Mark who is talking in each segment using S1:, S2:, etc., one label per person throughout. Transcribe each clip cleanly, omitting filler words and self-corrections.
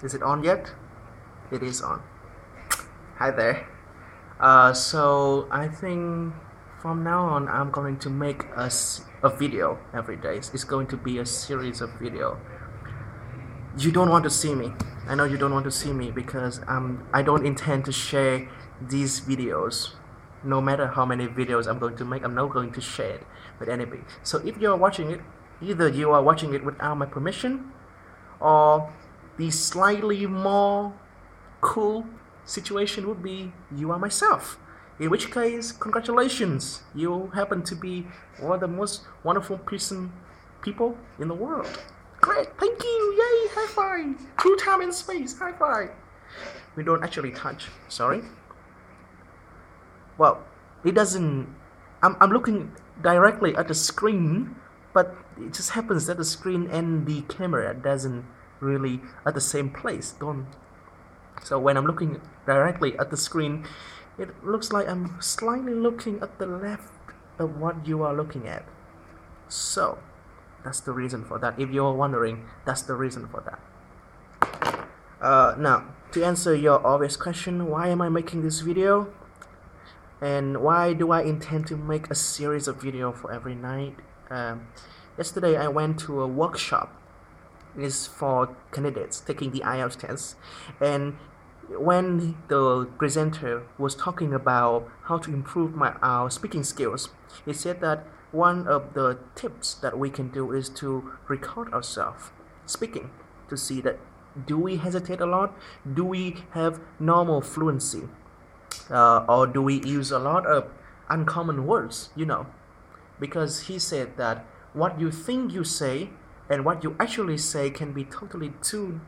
S1: Is it on yet? It is on. Hi there. So I think from now on I'm going to make a video every day. It's going to be a series of video. You don't want to see me. I know you don't want to see me because I don't intend to share these videos. No matter how many videos I'm going to make, I'm not going to share it with anybody. So if you're watching it, either you are watching it without my permission, or the slightly more cool situation would be you are myself. In which case, congratulations, you happen to be one of the most wonderful people in the world. Great, thank you, yay, high five, through time and space, high five. We don't actually touch, sorry. Well, it doesn't, I'm looking directly at the screen, but it just happens that the screen and the camera doesn't really at the same place. So when I'm looking directly at the screen, it looks like I'm slightly looking at the left of what you are looking at. So that's the reason for that. If you're wondering, that's the reason for that. Now, to answer your obvious question, why am I making this video? And why do I intend to make a series of videos for every night? Yesterday I went to a workshop. It is for candidates taking the IELTS test, and when the presenter was talking about how to improve our speaking skills, he said that one of the tips that we can do is to record ourselves speaking to see that do we hesitate a lot, do we have normal fluency, or do we use a lot of uncommon words, because he said that what you think you say and what you actually say can be totally two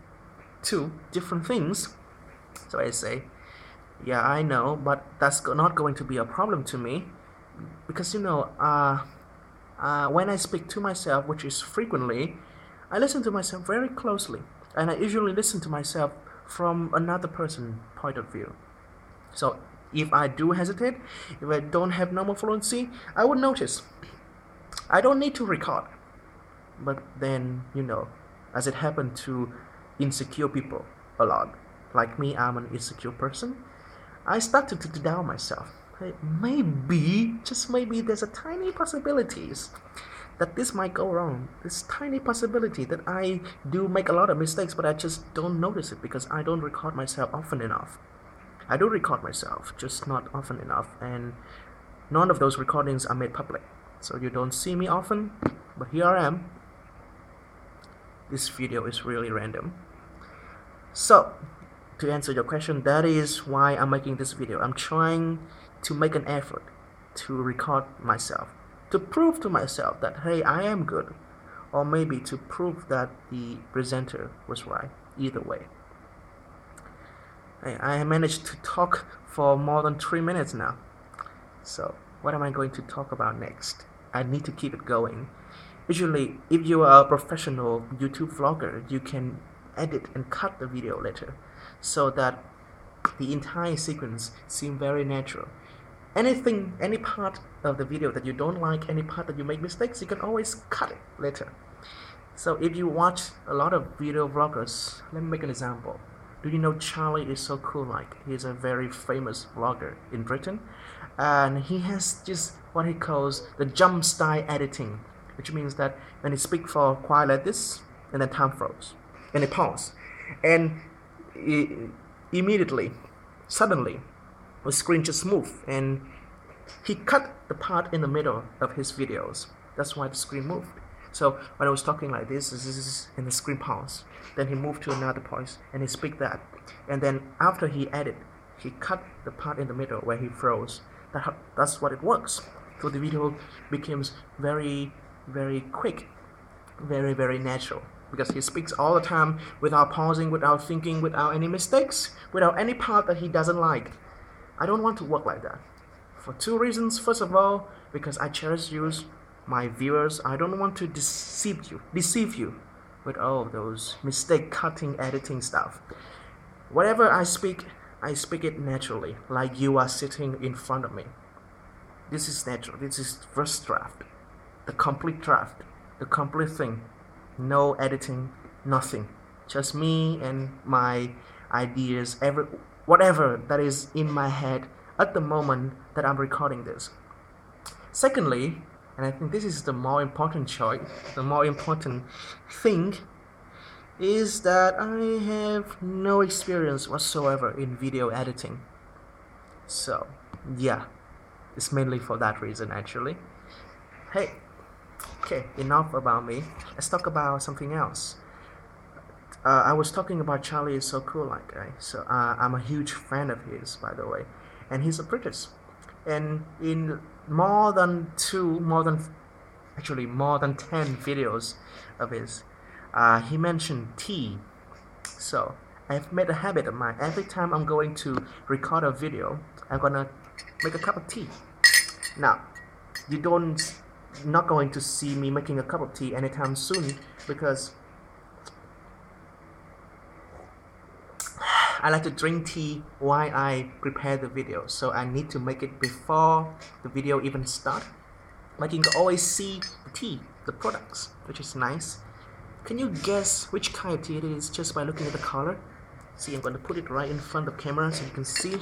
S1: different things. So I say, yeah, I know, but that's not going to be a problem to me, because when I speak to myself, which is frequently, I listen to myself very closely, and I usually listen to myself from another person's point of view. So if I do hesitate, if I don't have normal fluency, I would notice. I don't need to record. But then, as it happened to insecure people a lot, like me, I'm an insecure person, I started to doubt myself. Hey, maybe, just maybe, there's a tiny possibilities that this might go wrong. This tiny possibility that I do make a lot of mistakes, but I just don't notice it because I don't record myself often enough. I do record myself, just not often enough, and none of those recordings are made public. So you don't see me often, but here I am. This video is really random. So, to answer your question, that is why I'm making this video. I'm trying to make an effort to record myself, to prove to myself that, hey, I am good, or maybe to prove that the presenter was right. Either way. I managed to talk for more than 3 minutes now. So, what am I going to talk about next? I need to keep it going. Usually, if you are a professional YouTube vlogger, you can edit and cut the video later so that the entire sequence seems very natural. Any part of the video that you don't like, any part that you make mistakes, you can always cut it later. So if you watch a lot of video vloggers, let me make an example. Do you know Charlie is so cool? Like, he's a very famous vlogger in Britain, and he has just what he calls the jump style editing, which means that when he speaks for a while like this, and then time froze, and it pause, and immediately, suddenly, the screen just moved, and he cut the part in the middle of his videos. That's why the screen moved. So when I was talking like this and the screen paused, then he moved to another point and he speak that, and then after he edited, he cut the part in the middle where he froze. That's what it works. So the video becomes very, very quick, very, very natural, because he speaks all the time without pausing, without thinking, without any mistakes, without any part that he doesn't like. I don't want to work like that for two reasons. First of all, because I cherish you, my viewers. I don't want to deceive you with all those mistake cutting, editing stuff. Whatever I speak it naturally, like you are sitting in front of me. This is natural. This is first draft, the complete thing. No editing, nothing. Just me and my ideas, whatever that is in my head at the moment that I'm recording this. Secondly, and I think this is the more important choice, the more important thing, is that I have no experience whatsoever in video editing. So, yeah, it's mainly for that reason actually. Hey, okay, enough about me. Let's talk about something else. I was talking about Charlie is so cool, like guy. So I'm a huge fan of his, by the way, and he's a British. And in more than 10 videos of his, he mentioned tea. So I've made a habit of mine. Every time I'm going to record a video, I'm gonna make a cup of tea. Now, you don't not going to see me making a cup of tea anytime soon because I like to drink tea while I prepare the video, so I need to make it before the video even starts. But you can always see the tea, the products, which is nice. Can you guess which kind of tea it is just by looking at the color? See, I'm going to put it right in front of the camera so you can see.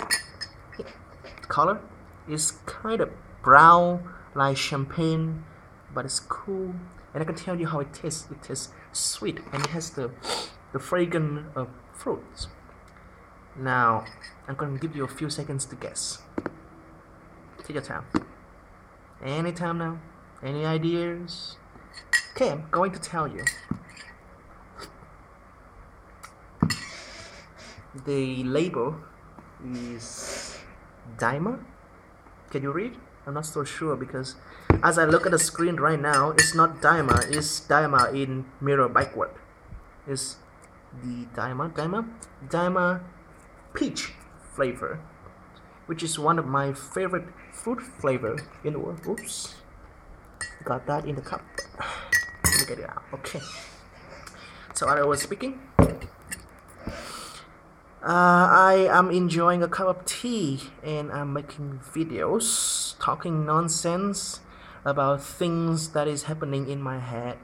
S1: The color is kind of brown, like champagne, but it's cool. And I can tell you how it tastes. It tastes sweet, and it has the fragrance of fruits. Now, I'm going to give you a few seconds to guess. Take your time. Any time now? Any ideas? Okay, I'm going to tell you. The label is Daima. Can you read? I'm not so sure because as I look at the screen right now, it's not Daima, it's Daima in mirror backward. It's the Daima peach flavor, which is one of my favorite fruit flavor in the world. Oops, got that in the cup. Let me get it out. Okay, so as I was speaking, I am enjoying a cup of tea and I'm making videos talking nonsense about things that is happening in my head.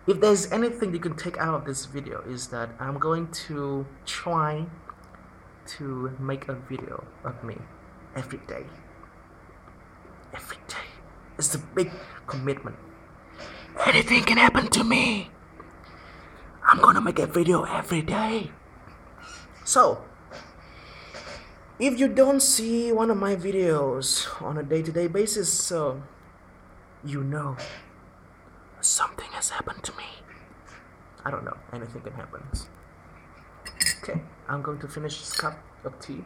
S1: If there's anything you can take out of this video is that I'm going to try to make a video of me every day. Every day. It's a big commitment. Anything can happen to me. I'm gonna make a video every day. So, if you don't see one of my videos on a day-to-day basis, so you know something has happened to me. I don't know, anything can happen. Okay, I'm going to finish this cup of tea.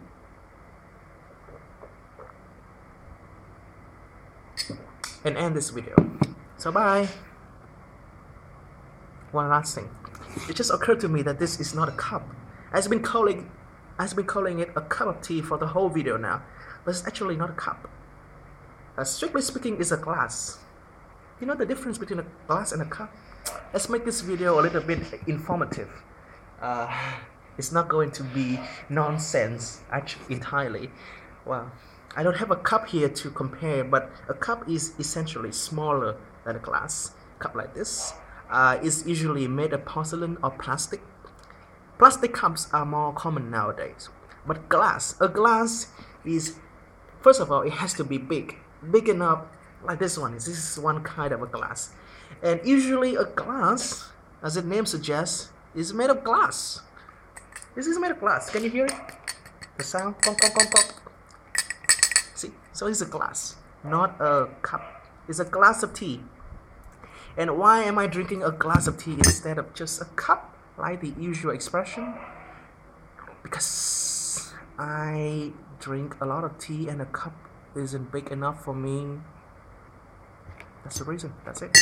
S1: And end this video. So bye. One last thing. It just occurred to me that this is not a cup. I've been calling it a cup of tea for the whole video now, but it's actually not a cup. Strictly speaking, it's a glass. You know the difference between a glass and a cup? Let's make this video a little bit informative. It's not going to be nonsense actually entirely. Well, I don't have a cup here to compare, but a cup is essentially smaller than a glass. A cup like this is usually made of porcelain or plastic. Plastic cups are more common nowadays, but a glass is, first of all, it has to be big enough, like this one. This is one kind of a glass, and usually a glass, as its name suggests, is made of glass. This is made of glass. Can you hear it? The sound, pong, pong, pong, pong. See, so it's a glass, not a cup. It's a glass of tea. And why am I drinking a glass of tea instead of just a cup, like the usual expression? Because I drink a lot of tea and a cup isn't big enough for me. That's the reason. That's it.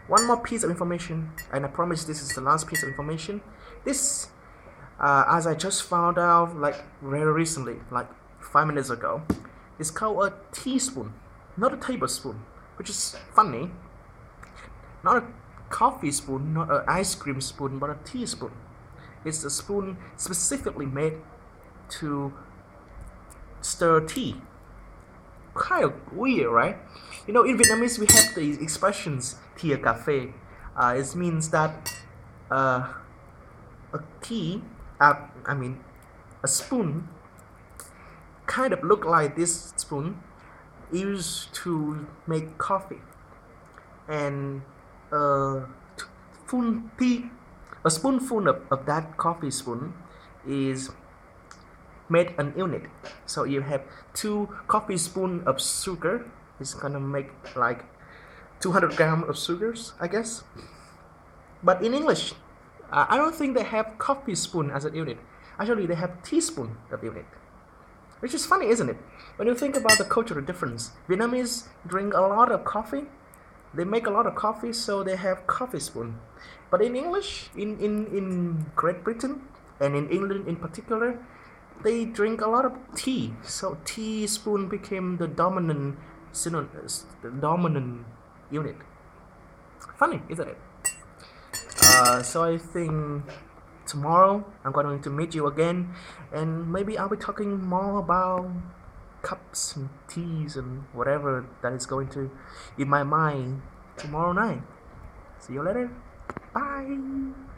S1: One more piece of information, and I promise this is the last piece of information. This, as I just found out like very recently, like 5 minutes ago, is called a teaspoon, not a tablespoon, which is funny. Not a coffee spoon, not an ice cream spoon, but a teaspoon. It's a spoon specifically made to stir tea. Kind of weird, right? You know, in Vietnamese we have the expressions tia cà phê. It means that uh, a tea, I mean, a spoon, kind of look like this spoon, used to make coffee, and a spoon tea, a spoonful of that coffee spoon is made an unit. So you have 2 coffee spoon of sugar. It's gonna make like 200 grams of sugars, I guess. But in English, I don't think they have coffee spoon as a unit. Actually, they have teaspoon of unit, which is funny, isn't it? When you think about the cultural difference, Vietnamese drink a lot of coffee. They make a lot of coffee, so they have coffee spoon. But in English, in Great Britain and in England in particular, they drink a lot of tea. So teaspoon became the dominant the dominant unit. Funny, isn't it? So I think tomorrow I'm going to meet you again, and maybe I'll be talking more about cups and teas and whatever that is going to in my mind tomorrow night. See you later. Bye.